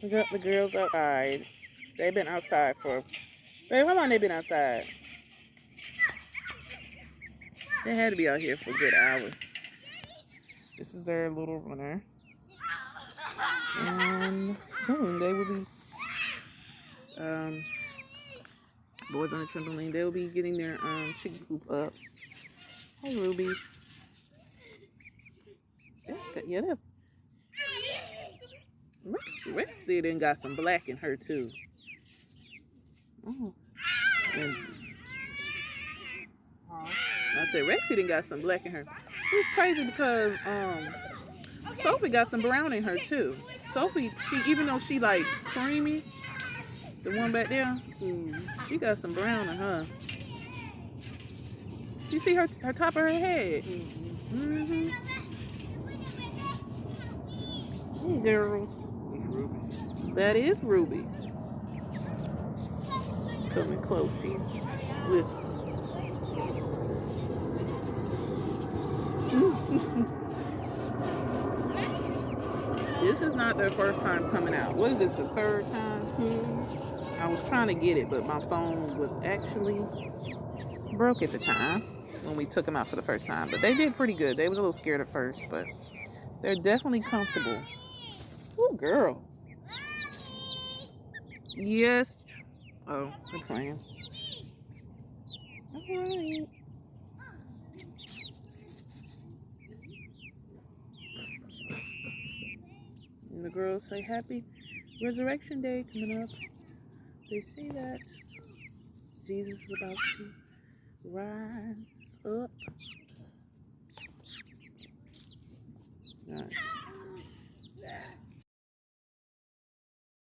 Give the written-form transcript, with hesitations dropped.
We got the girls outside. They've been outside for... Babe, how long they been outside? They had to be out here for a good hour. This is their little runner. And soon they will be... boys on the trampoline. They'll be getting their chicken coop up. Hey, Ruby. Yeah, that's... Rexy then got some black in her, too. Oh. And I said, Rexy done got some black in her. It's crazy because Sophie got some brown in her too. Sophie, even though she like creamy, the one back there, she got some brown in her. You see her top of her head. Mm-hmm. Hey, girl. That is Ruby. Coming close, she's with. This is not their first time coming out. What is this, the third time? I was trying to get it, but my phone was actually broke at the time when we took them out for the first time. But they did pretty good. They was a little scared at first, but they're definitely comfortable. Ooh, girl. Yes. Oh, they're playing. All right. And the girls say happy Resurrection Day coming up. They say that Jesus is about to rise up. All right.